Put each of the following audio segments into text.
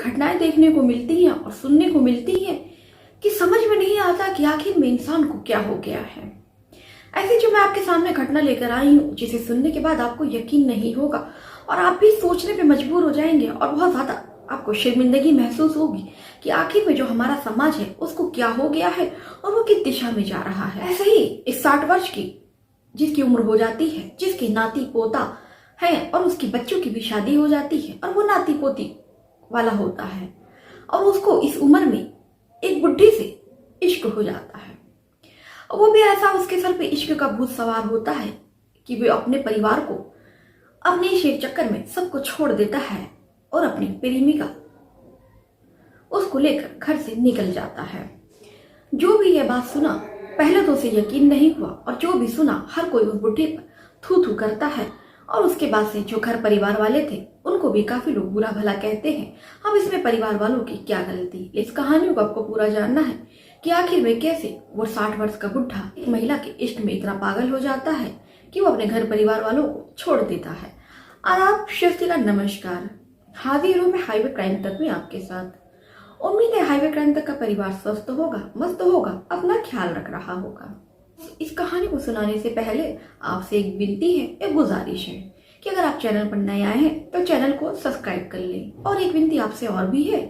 घटनाएं देखने को मिलती हैं और सुनने को मिलती हैं कि समझ में नहीं आता कि आखिर में इंसान को क्या हो गया है। ऐसे जो मैं आपके सामने घटना लेकर आई हूँ, जिसे सुनने के बाद आपको यकीन नहीं होगा और आप भी सोचने पे मजबूर हो जाएंगे और बहुत ज्यादा आपको शर्मिंदगी महसूस होगी कि आखिर में जो हमारा समाज है उसको क्या हो गया है और वो किस दिशा में जा रहा है। ऐसे ही इस 60 वर्ष की जिसकी उम्र हो जाती है, जिसके नाती पोता है और उसके बच्चों की भी शादी हो जाती है और वो नाती पोती वाला होता है और उसको इस उम्र में एक बुढ़ी से इश्क हो जाता है। और वो भी ऐसा उसके सर पे इश्क का भूत सवार होता है कि वो अपने परिवार को अपने इस एक चक्कर में सबको छोड़ देता है और अपनी प्रेमिका उसको लेकर घर से निकल जाता है। जो भी ये बात सुना पहले तो उसे यकीन नहीं हुआ और जो भी सुना हर कोई उस बुढ़े पर थू थू करता है और उसके बाद से जो घर परिवार वाले थे उनको भी काफी लोग बुरा भला कहते हैं। अब इसमें परिवार वालों की क्या गलती, इस कहानी को आपको पूरा जानना है कि आखिर में कैसे वो 60 वर्ष का बुढ़ा एक महिला के इश्क में इतना पागल हो जाता है कि वो अपने घर परिवार वालों को छोड़ देता है। और आप शिवतिला नमस्कार, हाजिर हूँ मैं हाईवे क्राइम तक में आपके साथ। उम्मीद है हाईवे क्राइम तक का परिवार स्वस्थ होगा, मस्त होगा, अपना ख्याल रख रहा होगा। इस कहानी को सुनाने से पहले आपसे एक विनती है, एक गुजारिश है कि अगर आप चैनल पर नए आए हैं तो चैनल को सब्सक्राइब कर लें। और एक विनती आपसे और भी है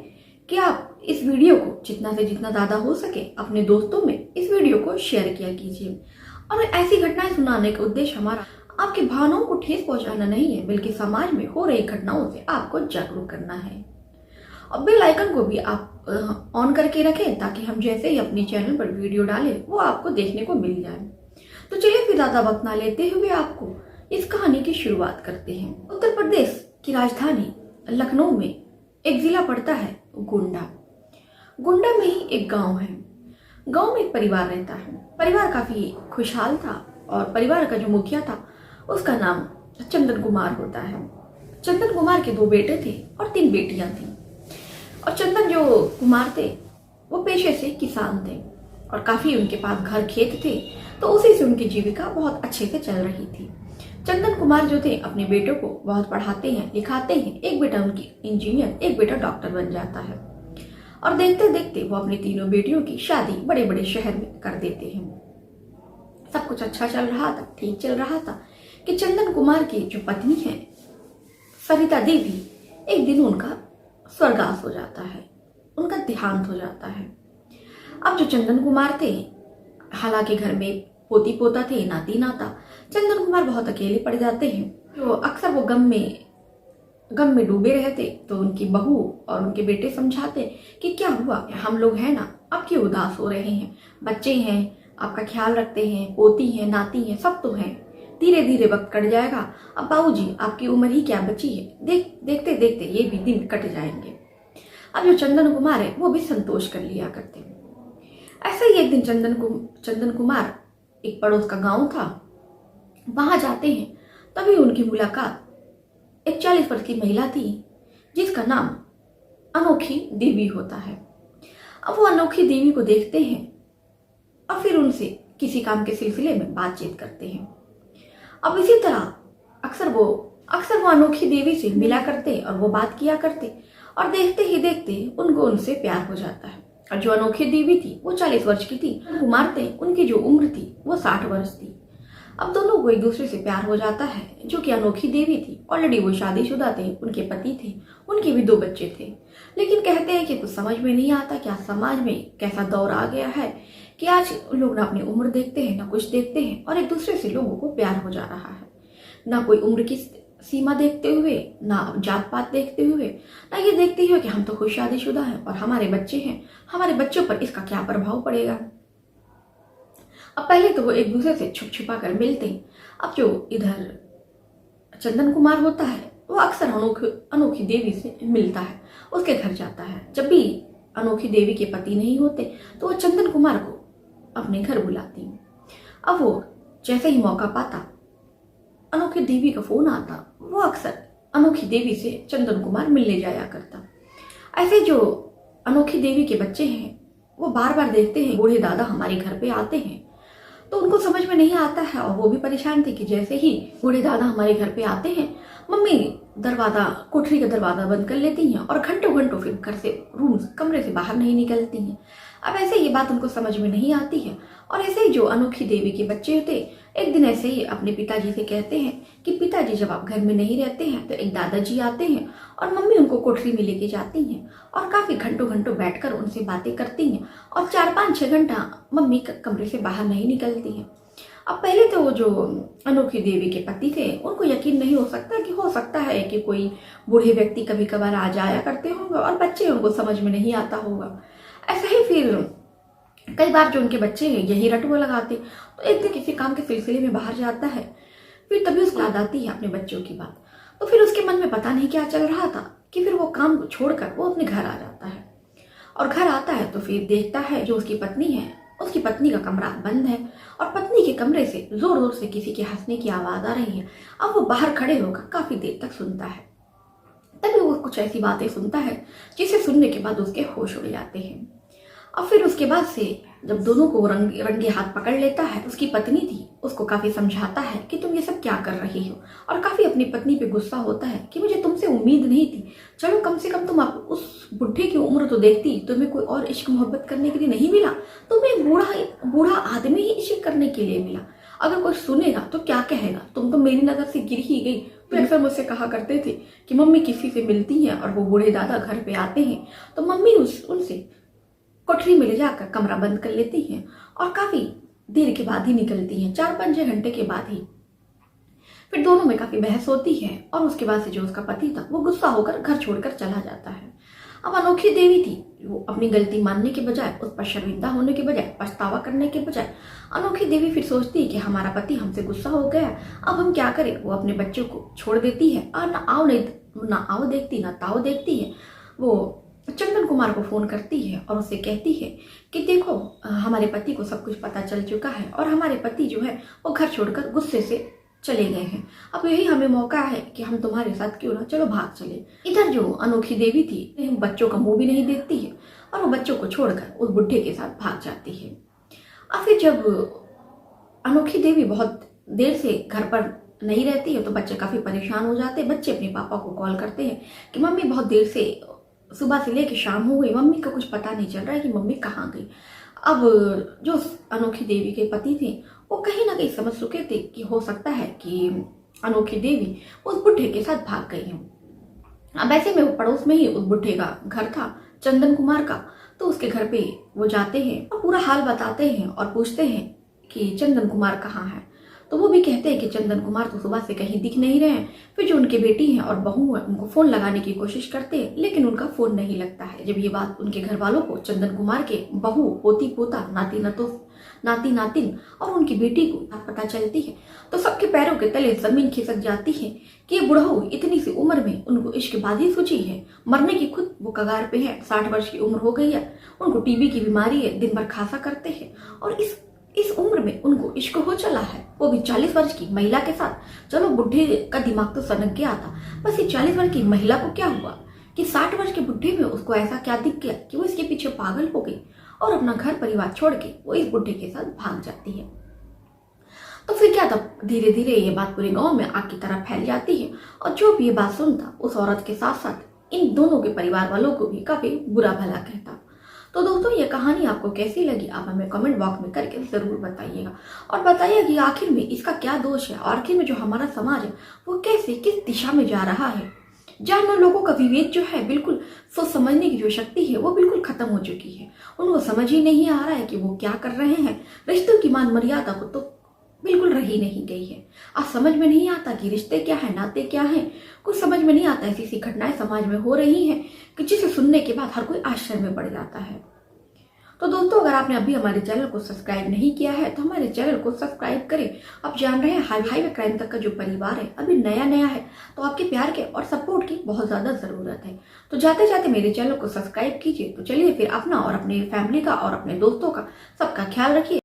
कि आप इस वीडियो को जितना से जितना ज्यादा हो सके अपने दोस्तों में इस वीडियो को शेयर किया कीजिए। और ऐसी घटनाएं सुनाने का उद्देश्य हमारा आपकी भावनाओं को ठेस पहुंचाना नहीं है, बल्कि समाज में हो रही घटनाओं से आपको जागरूक करना है। और बेल आइकन को भी आप ऑन करके रखें ताकि हम जैसे ही अपने चैनल पर वीडियो डालें वो आपको देखने को मिल जाए। तो चलिए फिर ज्यादा वक्त ना लेते हुए आपको इस कहानी की शुरुआत करते हैं। उत्तर प्रदेश की राजधानी लखनऊ में एक जिला पड़ता है गोंडा। गोंडा में ही एक गांव है। गांव में एक परिवार रहता है। परिवार काफी खुशहाल था और परिवार का जो मुखिया था उसका नाम चंदन कुमार होता है। चंदन कुमार के 2 बेटे थे और 3 बेटियां थी। और चंदन जो कुमार थे वो पेशे से किसान थे और काफी उनके पास घर खेत थे, तो उसी से उनकी जीविका बहुत अच्छे से चल रही थी। चंदन कुमार जो थे अपने बेटों को बहुत पढ़ाते हैं, लिखाते हैं। एक बेटा उनकी इंजीनियर, एक बेटा डॉक्टर बन जाता है और देखते देखते वो अपनी तीनों बेटियों की शादी बड़े बड़े शहर में कर देते हैं। सब कुछ अच्छा चल रहा था, ठीक चल रहा था कि चंदन कुमार की जो पत्नी है सरिता देवी, एक दिन उनका स्वर्गवास हो जाता है, उनका देहांत हो जाता है। अब जो चंदन कुमार थे, हालांकि घर में पोती पोता थे, नाती नाता, चंदन कुमार बहुत अकेले पड़ जाते हैं। तो अक्सर वो गम में डूबे रहते। तो उनकी बहू और उनके बेटे समझाते कि क्या हुआ, हम लोग हैं ना, अब क्यों उदास हो रहे हैं, बच्चे हैं, आपका ख्याल रखते हैं, पोती हैं, नाती हैं, सब तो हैं, धीरे धीरे वक्त कट जाएगा। अब बाबूजी आपकी उम्र ही क्या बची है, देखते देखते ये भी दिन कट जाएंगे। अब जो चंदन कुमार है वो भी संतोष कर लिया करते हैं। ऐसे ही एक दिन चंदन कुमार एक पड़ोस का गांव था, वहां जाते हैं। तभी उनकी मुलाकात एक 40 वर्ष की महिला थी जिसका नाम अनोखी देवी होता है। अब वो अनोखी देवी को देखते हैं और फिर उनसे किसी काम के सिलसिले में बातचीत करते हैं। अब इसी तरह अक्सर वो अनोखी देवी से मिला करते और वो बात किया करते और देखते ही देखते उनको उनसे प्यार हो जाता है। और जो अनोखी देवी थी वो 40 वर्ष की थी, कुमार थे, उनकी जो उम्र थी वो 60 वर्ष थी। अब दोनों को एक दूसरे से प्यार हो जाता है। जो कि अनोखी देवी थी ऑलरेडी वो शादीशुदा थे, उनके पति थे, उनके भी 2 बच्चे थे। लेकिन कहते हैं कि कुछ समझ में नहीं आता क्या समाज में कैसा दौर आ गया है कि आज लोग ना अपनी उम्र देखते हैं ना कुछ देखते हैं और एक दूसरे से लोगों को प्यार हो जा रहा है। ना कोई उम्र की सीमा देखते हुए, ना जात पात देखते हुए, ना ये देखते हुए कि हम तो खुद शादीशुदा हैं और हमारे बच्चे हैं, हमारे बच्चों पर इसका क्या प्रभाव पड़ेगा। अब पहले तो वो एक दूसरे से छुप छुपा कर मिलते हैं। अब जो इधर चंदन कुमार होता है वो अक्सर अनोखी देवी से मिलता है, उसके घर जाता है। जब भी अनोखी देवी के पति नहीं होते तो वो चंदन कुमार को अपने घर बुलाती है। अब वो जैसे ही मौका पाता, अनोखी देवी का फोन आता, वो अक्सर अनोखी देवी से चंदन कुमार मिलने जाया करता। ऐसे जो अनोखी देवी के बच्चे हैं वो बार बार देखते हैं बूढ़े दादा हमारे घर पे आते हैं, तो उनको समझ में नहीं आता है और वो भी परेशान थे कि जैसे ही बूढ़े दादा हमारे घर पे आते हैं मम्मी दरवाजा कोठरी का दरवाजा बंद कर लेती हैं और घंटों घंटों फिर घर से कमरे से बाहर नहीं निकलती हैं। अब ऐसे ये बात उनको समझ में नहीं आती है और ऐसे ही जो अनोखी देवी के बच्चे होते एक दिन ऐसे ही अपने पिताजी से कहते हैं कि पिताजी जब आप घर में नहीं रहते हैं तो एक दादाजी आते हैं और मम्मी उनको कोठरी में लेके जाती हैं और काफी घंटों घंटों बैठकर उनसे बातें करती हैं और 4-5-6 घंटा मम्मी कमरे से बाहर नहीं निकलती हैं। अब पहले तो वो जो अनोखी देवी के पति थे उनको यकीन नहीं हो सकता है कि कोई बूढ़े व्यक्ति कभी कभार आ जाया करते होंगे और बच्चे उनको समझ में नहीं आता होगा। ऐसा ही फिर कई बार जो उनके बच्चे हैं यही रटुआ लगाते, तो एक दिन किसी काम के सिलसिले में बाहर जाता है, फिर तभी उसको याद आती है अपने बच्चों की बात। तो फिर उसके मन में पता नहीं क्या चल रहा था कि फिर वो काम छोड़कर वो अपने घर आ जाता है और घर आता है तो फिर देखता है जो उसकी पत्नी है, उसकी पत्नी का कमरा बंद है और पत्नी के कमरे से जोर जोर से किसी के हंसने की आवाज आ रही है। अब वो बाहर खड़े होकर काफी देर तक सुनता है, तभी वो कुछ ऐसी बातें सुनता है जिसे सुनने के बाद उसके होश उड़ जाते हैं। और फिर उसके बाद से जब दोनों को रंगे हाथ पकड़ लेता है, उसकी पत्नी थी उसको काफी समझाता है कि तुम ये सब क्या कर रही हो और काफी अपनी पत्नी पे गुस्सा होता है कि मुझे तुमसे उम्मीद नहीं थी, चलो कम से कम तुम उस बुढ़े की उम्र तो देखती, तुम्हें कोई और इश्क मोहब्बत करने के लिए नहीं मिला, तुम्हें एक बूढ़ा आदमी ही इश्क करने के लिए मिला। अगर कोई सुनेगा तो क्या कहेगा, तुम तो मेरी नजर से गिर ही गई। तो अक्सर मुझसे कहा करते थे कि मम्मी किसी से मिलती हैं और वो बूढ़े दादा घर पे आते हैं तो मम्मी उनसे कोठरी में ले जाकर कमरा बंद कर लेती हैं और काफी देर के बाद ही निकलती हैं, 4-5 घंटे के बाद ही। फिर दोनों में काफी बहस होती है और उसके बाद से जो उसका पति था वो गुस्सा होकर घर छोड़कर चला जाता है। अब अनोखी देवी थी, वो अपनी गलती मानने के बजाय, उस पर शर्मिंदा होने के बजाय, पछतावा करने के बजाय, अनोखी देवी फिर सोचती है कि हमारा पति हमसे गुस्सा हो गया, अब हम क्या करें। वो अपने बच्चों को छोड़ देती है और ना आओ देखती ना ताओ देखती है। वो चंदन कुमार को फोन करती है और उससे कहती है कि देखो हमारे पति को सब कुछ पता चल चुका है और हमारे पति जो है वो घर छोड़कर गुस्से से चले गए हैं, अब यही हमें मौका है कि हम तुम्हारे साथ क्यों ना चलो भाग चले। इधर जो अनोखी देवी थी बच्चों का मुंह भी नहीं देखती है और वो बच्चों को छोड़कर उस बुढ़े के साथ भाग जाती है। अब फिर जब अनोखी देवी बहुत देर से घर पर नहीं रहती है तो बच्चे काफी परेशान हो जाते हैं। बच्चे अपने पापा को कॉल करते हैं कि मम्मी बहुत देर से सुबह से लेकर शाम हो गई, मम्मी का कुछ पता नहीं चल रहा है कि मम्मी कहाँ गई। अब जो अनोखी देवी के पति थे वो कहीं ना कहीं समझ चुके थे कि हो सकता है कि अनोखी देवी उस बुढ़े के साथ भाग गई है। अब ऐसे में वो पड़ोस में ही उस बुढ़े का घर था, चंदन कुमार का, तो उसके घर पे वो जाते हैं और पूरा हाल बताते हैं और पूछते हैं कि चंदन कुमार कहाँ है। तो वो भी कहते हैं कि चंदन कुमार तो सुबह से कहीं दिख नहीं रहे हैं। फिर जो उनके बेटी हैं और बहू है उनको फोन लगाने की कोशिश करते हैं लेकिन उनका फोन नहीं लगता है। जब ये बात उनके घर वालों को, चंदन कुमार के बहू, पोती पोता, नाती नातिन और उनकी बेटी को पता चलती है तो सबके पैरों के तले जमीन खिसक जाती है कि ये बुढ़ऊ इतनी सी उम्र में उनको इश्कबाजी सूझी है, मरने की खुद वो कगार पे है, 60 वर्ष की उम्र हो गई है, उनको टीबी की बीमारी है, दिन भर खासा करते हैं और इस उम्र में उनको इश्क हो चला है, वो भी 40 वर्ष की महिला के साथ। चलो बुढ़े का दिमाग तो सनक गया था, बस ये 40 वर्ष की महिला को क्या हुआ कि 60 वर्ष के बुढ़े में उसको ऐसा क्या दिख गया कि वो इसके पीछे पागल हो गई और अपना घर परिवार छोड़ के वो इस बुढ़े के साथ भाग जाती है। तो फिर क्या था, धीरे धीरे ये बात पूरे गांव में आग की तरह फैल जाती है और जो भी ये बात सुनता उस औरत के साथ साथ इन दोनों के परिवार वालों को भी काफी बुरा भला कहता। तो दोस्तों ये कहानी आपको कैसी लगी आप हमें कमेंट बॉक्स में करके जरूर बताइएगा और बताइए कि आखिर में इसका क्या दोष है और आखिर में जो हमारा समाज है वो कैसे किस दिशा में जा रहा है, जहाँ लोगों का विवेक जो है, बिल्कुल सोच समझने की जो शक्ति है वो बिल्कुल खत्म हो चुकी है। उनको समझ ही नहीं आ रहा है कि वो क्या कर रहे हैं। रिश्तों की मान मर्यादा को तो बिल्कुल रही नहीं गई है। आज समझ में नहीं आता कि रिश्ते क्या है, नाते क्या हैं, कुछ समझ में नहीं आता। ऐसी घटनाएं समाज में हो रही हैं कि जिसे सुनने के बाद हर कोई आश्चर्य में पड़ जाता है। तो दोस्तों अगर आपने अभी हमारे चैनल को सब्सक्राइब नहीं किया है तो हमारे चैनल को सब्सक्राइब करें। आप जान रहे हैं हाईवे क्राइम तक का जो परिवार है अभी नया है, तो आपके प्यार के और सपोर्ट की बहुत ज्यादा जरूरत है। तो जाते जाते मेरे चैनल को सब्सक्राइब कीजिए। तो चलिए फिर अपना और अपने फैमिली का और अपने दोस्तों का सबका ख्याल रखिए।